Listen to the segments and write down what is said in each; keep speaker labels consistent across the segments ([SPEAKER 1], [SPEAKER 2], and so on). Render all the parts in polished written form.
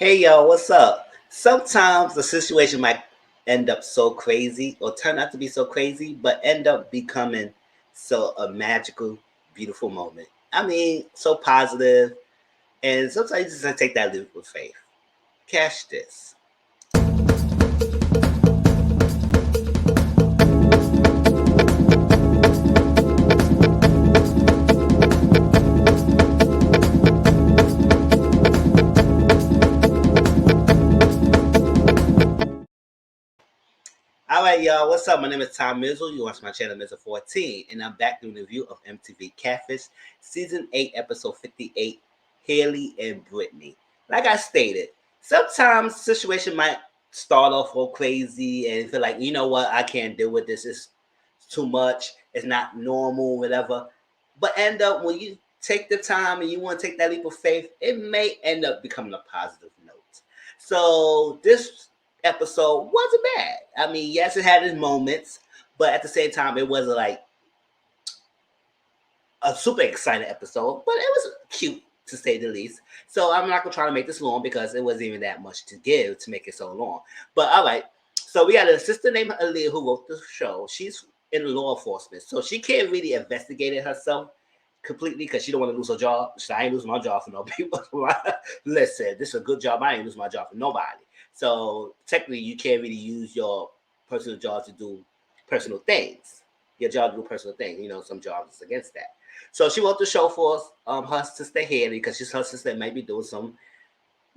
[SPEAKER 1] Hey yo, what's up? Sometimes the situation might end up so crazy or turn out to be so crazy, but end up becoming so a magical, beautiful moment. I mean, so positive, and sometimes you just gotta take that leap of faith. Catch this. All right, y'all. What's up? My name is Tom Mizzle. You watch my channel, Mizzle 14, and I'm back doing a review of MTV CATFISH, Season 8, Episode 58, Hayley and Britani. Like I stated, sometimes situation might start off all crazy and feel like, you know what, I can't deal with this. It's too much. It's not normal, whatever. But end up when you take the time and you want to take that leap of faith, it may end up becoming a positive note. So this episode wasn't bad. I mean, yes, it had its moments, but at the same time, it wasn't like a super exciting episode, but it was cute to say the least. So I'm not gonna try to make this long because it wasn't even that much to give to make it so long. But all right, so we got an assistant named Aaliyah who wrote the show. She's in law enforcement, so she can't really investigate it herself completely because she don't want to lose her job. She, I ain't losing my job for no people. Listen, this is a good job. I ain't losing my job for nobody. So technically, you can't really use your personal job to do personal things. Your job to do personal things. You know, some jobs is against that. So she wrote the show for her sister Haley because she's her sister might be doing some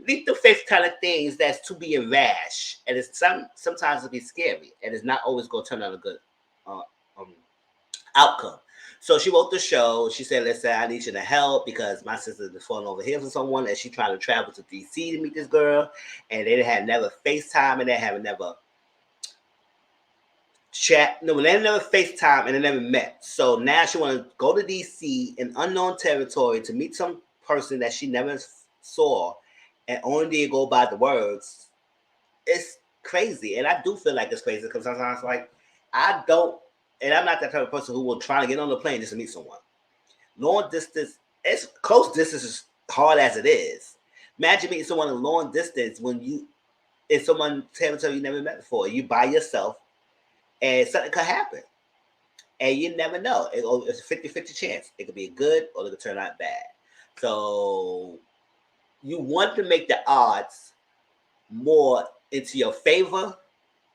[SPEAKER 1] leap the faith kind of things that's to be rash, and it's sometimes it be scary, and it's not always going to turn out a good uh, um, outcome. So she wrote the show. She said, "Listen, I need you to help because my sister's been falling over here for someone, and she's trying to travel to DC to meet this girl, and they had never FaceTime, and they have never chat. No, they never FaceTime, and they never met. So now she want to go to DC in unknown territory to meet some person that she never saw, and only did go by the words. It's crazy, and I do feel like it's crazy because sometimes, like, I don't, and I'm not that type of person who will try to get on the plane just to meet someone. Long distance, it's close distance is hard as it is. Imagine meeting someone in long distance when you in someone territory you never met before. You by yourself, and something could happen, and you never know. It's a 50-50 chance. It could be good or it could turn out bad. So you want to make the odds more into your favor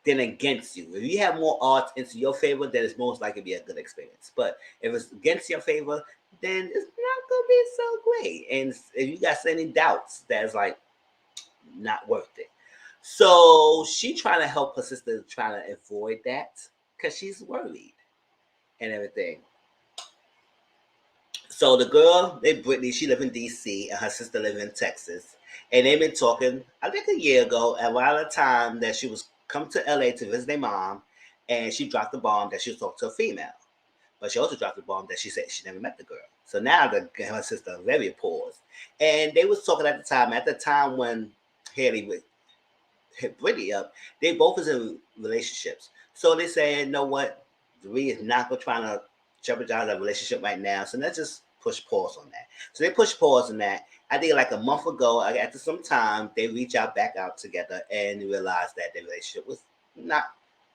[SPEAKER 1] than against you. If you have more odds into your favor, then it's most likely to be a good experience. But if it's against your favor, then it's not gonna be so great. And if you got any doubts, that's like not worth it. So she trying to help her sister, trying to avoid that because she's worried and everything. So the girl, they Brittany, she live in DC and her sister live in Texas. And they've been talking, I think a year ago, around the time that she was come to LA to visit their mom, and she dropped the bomb that she was talking to a female. But she also dropped the bomb that she said she never met the girl. So now her sister very paused. And they was talking at the time when Haley would hit Brittany up, they both was in relationships. So they said, you know what? We is not gonna try to jeopardize our relationship right now. So let's just push pause on that. So they pushed pause on that. I think like a month ago, after some time, they reached out back out together and realized that their relationship was not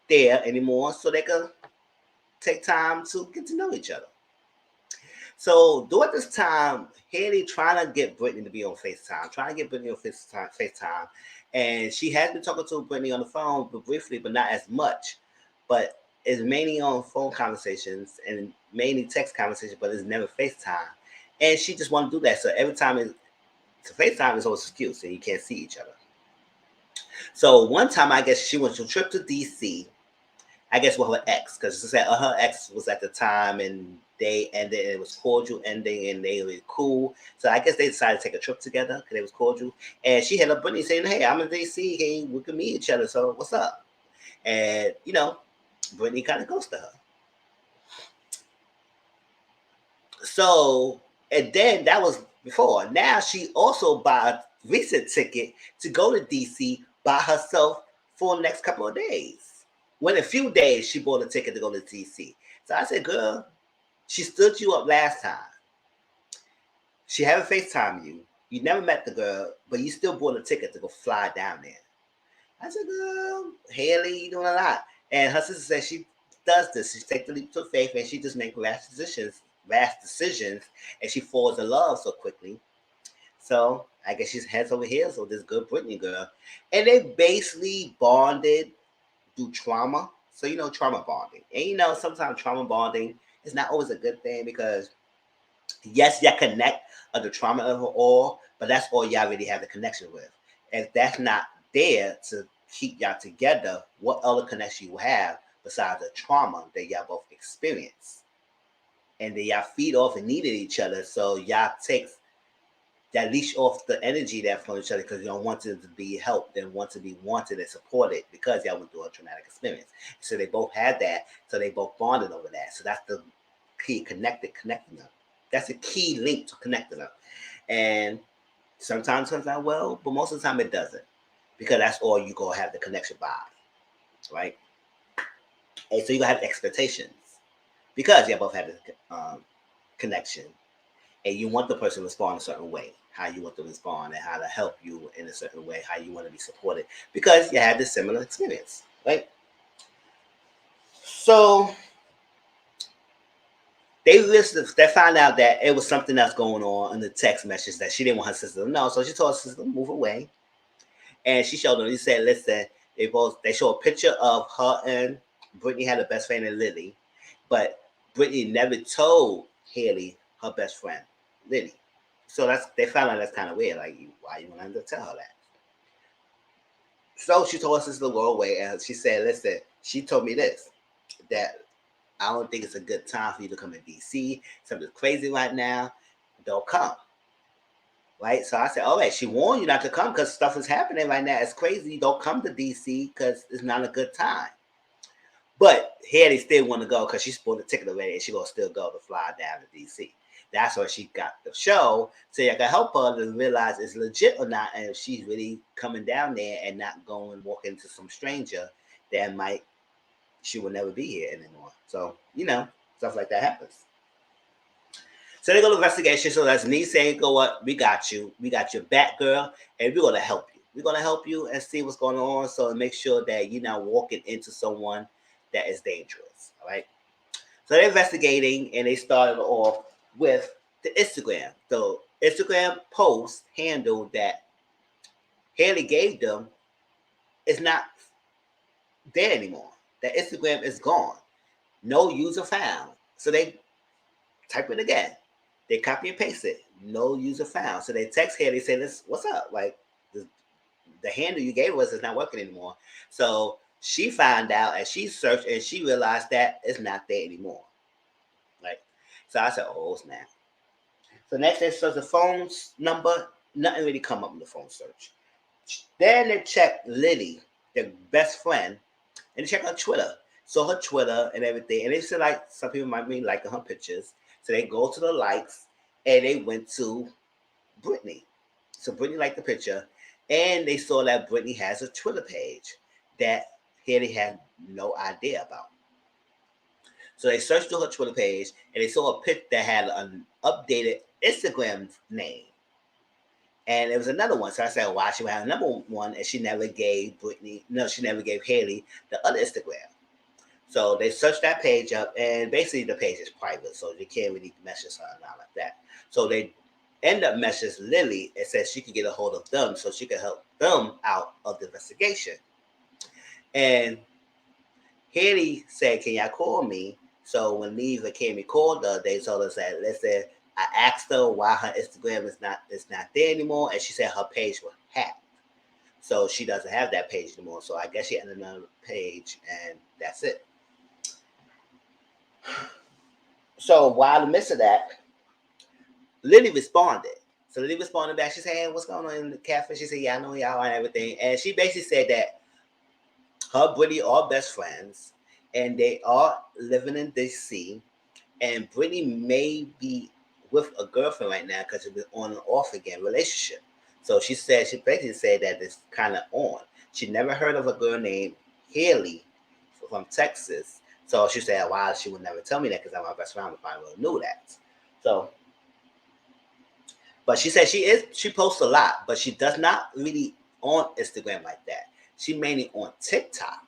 [SPEAKER 1] there anymore. So they could take time to get to know each other. So during this time, Haley trying to get Brittany to be on FaceTime, trying to get Brittany on FaceTime. And she has been talking to Brittany on the phone, but briefly, but not as much. But it's mainly on phone conversations and mainly text conversations, but it's never FaceTime. And she just want to do that. So every time it's to FaceTime, it's always an excuse, and you can't see each other. So one time, I guess she went to a trip to DC, I guess with her ex, because she said her ex was at the time and they ended and it was cordial ending and they were cool. So I guess they decided to take a trip together because it was cordial. And she hit up Brittany saying, "Hey, I'm in DC. Hey, we can meet each other. So what's up?" And Brittany kind of ghosted her. So and then that was before. Now she also bought a recent ticket to go to DC by herself for the next couple of days. When a few days she bought a ticket to go to DC. So I said, girl, she stood you up last time. She haven't FaceTime you. You never met the girl, but you still bought a ticket to go fly down there. I said, girl, Hayley, you doing a lot. And her sister said she does this. She takes the leap of faith and she just makes rash decisions, and she falls in love so quickly. So I guess she's heads over heels with this good Britney girl. And they basically bonded through trauma. So trauma bonding. And sometimes trauma bonding is not always a good thing because yes, y'all connect of the trauma of it all, but that's all y'all really have the connection with. If that's not there to keep y'all together, what other connection you have besides the trauma that y'all both experience? And then y'all feed off and needed each other, so y'all take that leash off the energy that from each other because you don't want to be helped and want to be wanted and supported because y'all went through a traumatic experience. So they both had that, so they both bonded over that. So that's the key connecting them. That's a key link to connecting them. And sometimes it turns out well, but most of the time it doesn't. Because that's all you gonna have the connection by. Right? And so you gonna have expectations. Because you both have the connection. And you want the person to respond a certain way, how you want to respond, and how to help you in a certain way, how you want to be supported, because you had this similar experience, right? So they found out that it was something else going on in the text message that she didn't want her sister to know. So she told her sister to move away, and she showed them. He said, "Listen, they show a picture of her and Britney had a best friend in Lily, but Britney never told Hayley her best friend Lily." So they found out that's kind of weird. Like, why you want to tell her that? So she told her sister to go away, and she said, "Listen, she told me this, that I don't think it's a good time for you to come to DC. Something's crazy right now. Don't come." Right? So I said, "All right." She warned you not to come because stuff is happening right now. It's crazy. Don't come to DC because it's not a good time. But Haley still want to go because she bought the ticket already, and she gonna still go to fly down to DC. That's why she got the show, so you can help her to realize it's legit or not, and if she's really coming down there and not going walk into some stranger, that might she will never be here anymore. So stuff like that happens. So they go to investigation. So that's me saying, "Go up, we got your back, girl, and we're gonna help you. We're gonna help you and see what's going on. So make sure that you're not walking into someone that is dangerous." All right. So they're investigating, and they started off with the Instagram. The Instagram post handle that Hayley gave them is not there anymore. That Instagram is gone. No user found. So they type it again. They copy and paste it. No user found. So they text Hayley saying, "This, what's up? Like the handle you gave us is not working anymore." So she found out and she searched and she realized that it's not there anymore. Like, so I said, "Oh snap." So next they search the phone number. Nothing really come up in the phone search. Then they check Lily, their best friend, and they check her Twitter. So her Twitter and everything. And they said like some people might be liking her pictures. So they go to the likes and they went to Britney. So Britney liked the picture. And they saw that Britney has a Twitter page that Haley had no idea about. So they searched through her Twitter page and they saw a pic that had an updated Instagram name. And there was another one. So I said, "Why she would have another one?" And she never gave Haley the other Instagram. So they searched that page up, and basically the page is private, so you can't really message her and not like that. So they end up messaging Lily and said she could get a hold of them so she could help them out of the investigation. And Haley said, "Can y'all call me?" So when Lisa came and called her, they told us that, "Listen, I asked her why her Instagram is not there anymore, and she said her page was hacked. So she doesn't have that page anymore. So I guess she had another page, and that's it." So while in the midst of that, Lily responded. So Lily responded back. She said, "Hey, what's going on in the Catfish?" She said, "Yeah, I know y'all and everything." And she basically said that her and Brittany are best friends, and they are living in DC. And Brittany may be with a girlfriend right now because it's been on and off again relationship. So she basically said that it's kind of on. She never heard of a girl named Hayley from Texas. So she said, "Why she would never tell me that because I'm my best friend. If I would have knew that." So But she said she posts a lot, but she does not really on Instagram like that. She mainly on TikTok.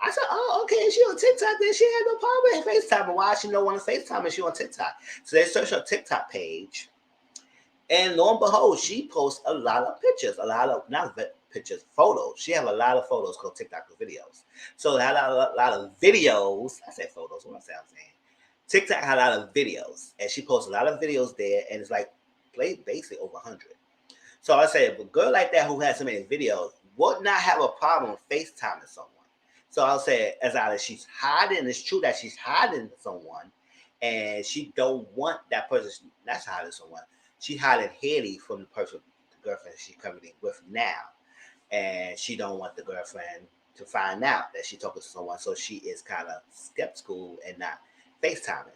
[SPEAKER 1] I said, oh, okay, she on TikTok, then she had no problem with FaceTime. But why she don't want to FaceTime and she on TikTok? So they search her TikTok page, and lo and behold, she posts a lot of pictures, a lot of not pictures, photos. She have a lot of photos called TikTok videos. So a lot of videos. I said photos. What am I saying? TikTok had a lot of videos, and she posts a lot of videos there, and it's like basically over 100. So I said, a girl like that who has so many videos would not have a problem FaceTiming someone. So I'll say, as either she's hiding, it's true that she's hiding someone, and she don't want that person. That's hiding someone. She hiding Hayley from the girlfriend she's currently with now, and she don't want the girlfriend to find out that she's talking to someone. So she is kind of skeptical and not FaceTiming.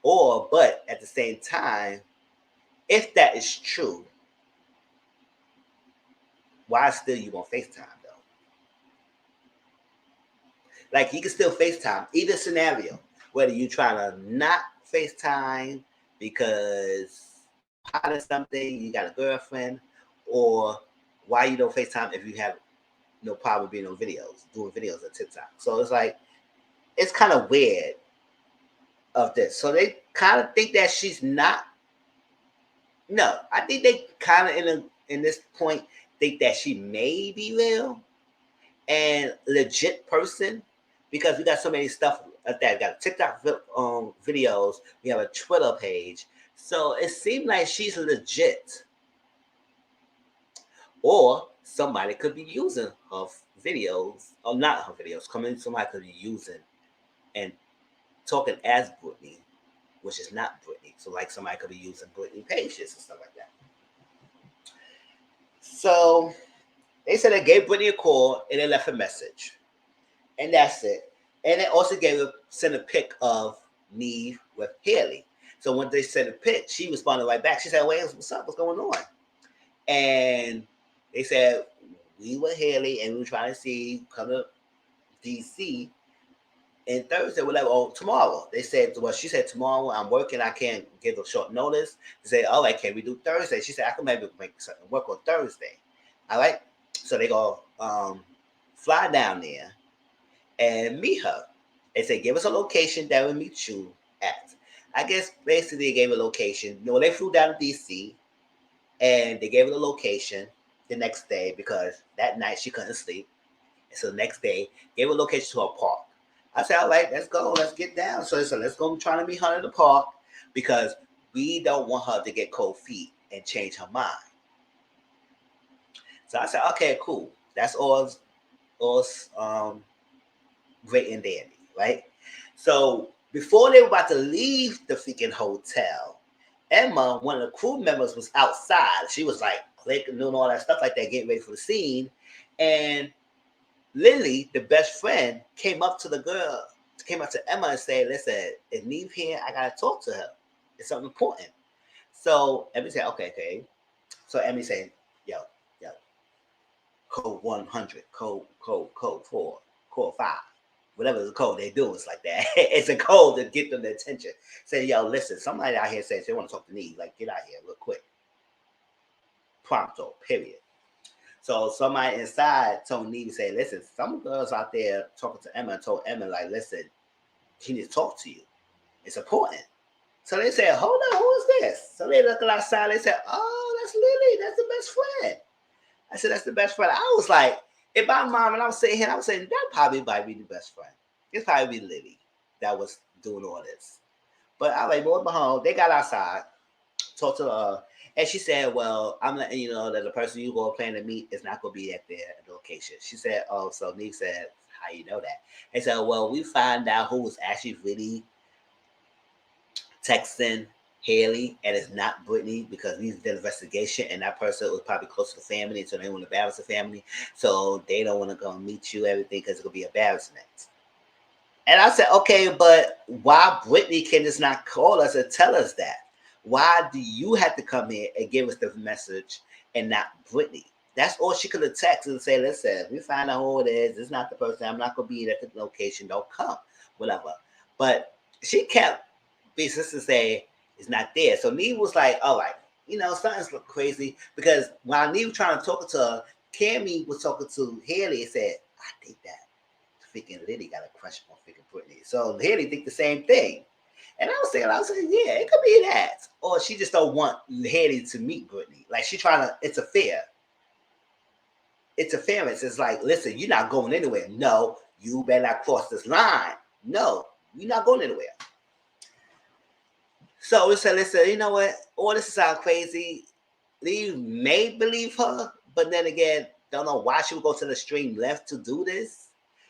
[SPEAKER 1] But at the same time, if that is true, why still you on FaceTime though? Like you can still FaceTime. Either scenario, whether you trying to not FaceTime because you hiding something, you got a girlfriend, or why you don't FaceTime if you have no problem being on videos, doing videos on TikTok. So it's like it's kind of weird of this. So they kind of think that she's not. No, I think they kind of in this point think that she may be real and legit person because we got so many stuff like that. We got TikTok videos. We have a Twitter page. So it seemed like she's legit. Or somebody could be using her videos, or not her videos, somebody could be using and talking as Britney, which is not Britney. So like somebody could be using Britney pages and stuff like that. So they said they gave Britney a call and they left a message. And that's it. And they also sent a pic of Neve with Hayley. So when they sent a pic, she responded right back. She said, "Wait, what's up? What's going on?" And they said, "We were Hayley and we were trying to see come to DC." And Thursday, we're like, "Oh, tomorrow." They said, "Well," she said, "Tomorrow I'm working. I can't give a short notice." They said, "All right, can we do Thursday?" She said, "I can maybe make something work on Thursday." All right. So they go fly down there and meet her. They said, "Give us a location that we'll meet you at." I guess basically they gave a location. You know, they flew down to DC and they gave her the location the next day because that night she couldn't sleep. And so the next day, gave her a location to a park. I said, "All right, let's go. Let's get down." So let's go try to meet her in the park because we don't want her to get cold feet and change her mind. So I said, "Okay, cool. That's all great and dandy, right?" So before they were about to leave the freaking hotel, Emma, one of the crew members, was outside. She was like clicking, doing all that stuff like that, getting ready for the scene. And Lily, the best friend, came up to Emma and said, "Listen, if Neve here, I gotta talk to her. It's something important." So Emmy said, "Okay." So Emmy said, yo, code 100, code 4, code 5. Whatever the code they do, it's like that. It's a code to get them the attention. Say, "Yo, listen, somebody out here says they want to talk to me. Like, get out here real quick." Prompto, period. So somebody inside told Neve, say, "Listen, some girls out there talking to Emma and told Emma, like, listen, she needs to talk to you. It's important." So they said, "Hold on, who is this?" So they look outside, they said, "Oh, that's Lily, that's the best friend." I said, "That's the best friend." I was like, if my mom and I was sitting here, I was saying that probably might be the best friend. It's probably be Lily that was doing all this. But I like, more behold, they got outside, talked to her, and she said, "Well, I'm letting you know that the person you go plan to meet is not going to be at their location." She said, "Oh," so Neve said, "How you know that?" They said, "Well, we find out who was actually really texting Hayley, and it's not Britney because we did an investigation, and that person was probably close to the family, so they want to embarrass the family, so they don't want to go meet you, everything, because it's gonna be embarrassment." And I said, "Okay, but why Britney can just not call us and tell us that? Why do you have to come here and give us the message and not Britney?" That's all she could have texted and say, "Listen, we find out who it is. It's not the person. I'm not gonna be at the location. Don't come, whatever." But she kept being sister say it's not there. So Neve was like, "All right." something's crazy because while Nee was trying to talk to her, Kamie was talking to Hayley and said, I think that freaking Liddy got a crush on freaking Brittany. So Hayley think the same thing. And I was saying, yeah, it could be that. Or she just don't want Hayley to meet Brittany. Like she trying to, it's a fear. Interference. It's like, listen, you're not going anywhere. No, you better not cross this line. No, you're not going anywhere. So we said, listen, you know what? All this sounds crazy. You may believe her, but then again, don't know why she would go to the extreme left to do this.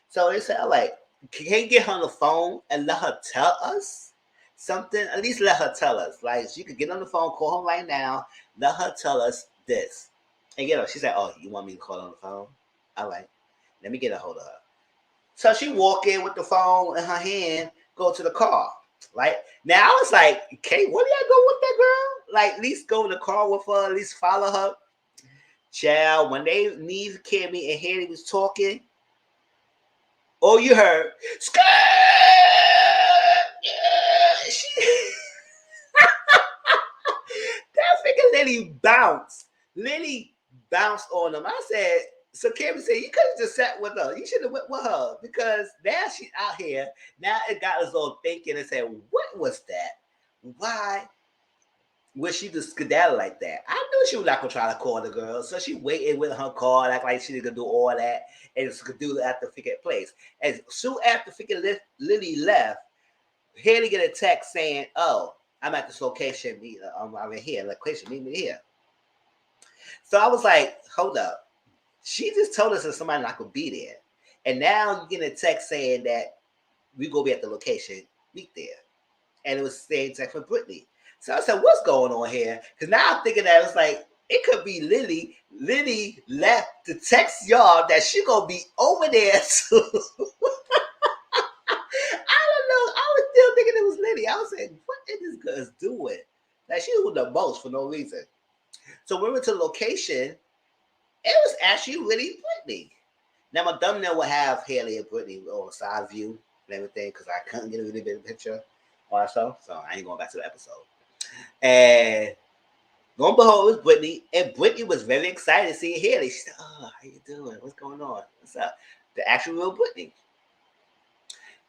[SPEAKER 1] So they said, like, can you get her on the phone and let her tell us something? At least let her tell us. Like, she could get on the phone, call her right now, let her tell us this. And get her. She said, oh, you want me to call on the phone? All right. Let me get a hold of her. So she walk in with the phone in her hand, go to the car. Right now, I was like, Kate, what do y'all go with that girl? Like, at least go in the car with her, at least follow her. Child, when they leave Kamie and Hayley was talking, oh, you heard, skirt! Yeah. That freaking Lily bounced. Lily bounced on them. I said, so Kamie said, you could have just sat with her. You should have went with her because now she's out here. Now it got us all thinking and said, what was that? Why was she just skedaddle like that? I knew she was not going to try to call the girl. So she waited with her car, act like she didn't do all that, and just could do it at the freaking place. And soon after freaking Lily left, Haley get a text saying, oh, I'm at this location. I'm in here. Location, meet me here. So I was like, hold up. She just told us that somebody not gonna be there. And now you get a text saying that we gonna be at the location, meet there. And it was saying text for Brittany. So I said, what's going on here? Because now I'm thinking that it's like, it could be Lily. Lily left to text y'all that she gonna be over there too. I don't know. I was still thinking it was Lily. I was saying, what is this girl doing? Like she was doing the most for no reason. So we went to the location. It was actually really Brittany. Now my thumbnail will have Hayley and Brittany on side view and everything because I couldn't get a really big picture also. So I ain't going back to the episode. And lo and behold, it was Brittany. And Brittany was very excited to see Hayley. She said, oh, how you doing? What's going on? What's up? The actual real Brittany.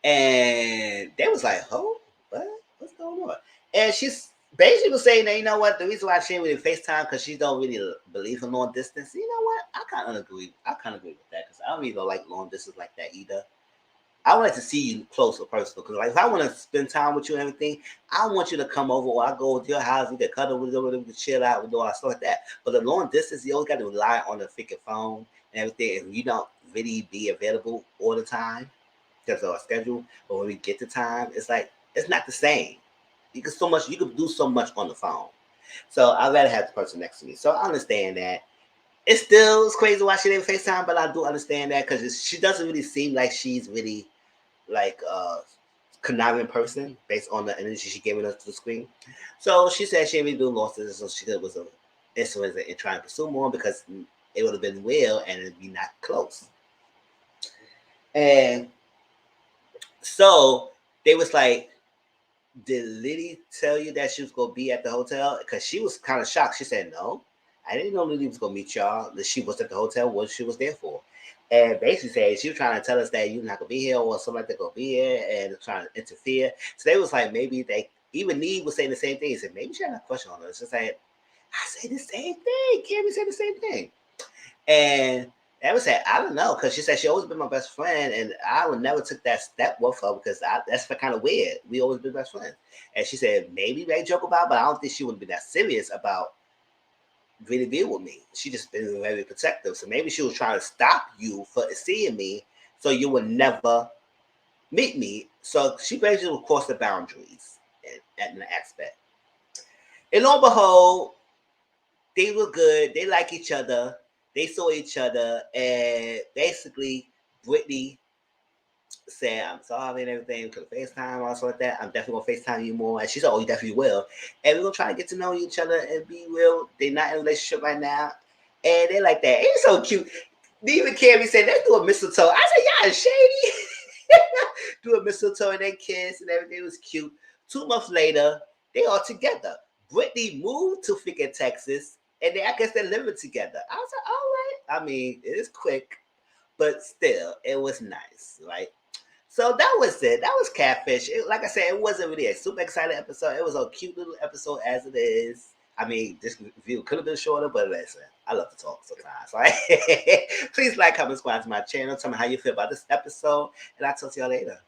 [SPEAKER 1] And they was like, oh, what? What's going on? And she's basically was saying that, you know what, the reason why she ain't really FaceTime because she don't really believe in long distance. You know what? I kind of agree with that because I don't really like long distance like that either. I would like to see you close or personal because, like, if I want to spend time with you and everything, I want you to come over or I go to your house, we can cuddle with them, we can chill out, we do all that stuff like that. But the long distance, you always got to rely on the freaking phone and everything. If you don't really be available all the time because of our schedule, but when we get the time, it's like it's not the same. You can do so much on the phone. So I'd rather have the person next to me. So I understand that. It still is crazy why she didn't FaceTime, but I do understand that because she doesn't really seem like she's really like a conniving person based on the energy she gave us to the screen. So she said she didn't really do losses, so she was an influence in trying to pursue more because it would have been real and it'd be not close. And so they was like, did Liddy tell you that she was gonna be at the hotel? Because she was kind of shocked. She said, no, I didn't know Liddy was gonna meet y'all. That she was at the hotel, what she was there for. And basically said she was trying to tell us that you're not gonna be here or something like that gonna be here and trying to interfere. So they was like, maybe they even Need was saying the same thing. He said, maybe she had a question on her. It's just like, I say the same thing. Kamie said the same thing. And Ever said, I don't know, because she said she always been my best friend, and I would never took that step with her because that's kind of weird. We always been best friends. And she said, maybe they joke about it, but I don't think she would be that serious about really being with me. She just been very protective. So maybe she was trying to stop you from seeing me so you would never meet me. So she basically would cross the boundaries in an aspect. And lo and behold, they were good. They like each other. They saw each other, and basically, Brittany said, "I'm sorry and everything. Could FaceTime or something like that. I'm definitely gonna FaceTime you more." And she said, "Oh, you definitely will." And we're gonna try to get to know each other and be real. They're not in a relationship right now, and they like that. It's so cute. Even Kamie said, "Let's do a mistletoe." I said, "Y'all shady." Do a mistletoe and they kiss and everything was cute. 2 months later, they all together. Brittany moved to freaking Texas, and I guess they're living together. I was like, all right. I mean, it is quick, but still, it was nice, right? So that was it. That was Catfish. Like I said, it wasn't really a super exciting episode. It was a cute little episode as it is. I mean, this review could have been shorter, but listen, I love to talk sometimes. Right? Please like, comment, subscribe to my channel. Tell me how you feel about this episode, and I'll talk to y'all later.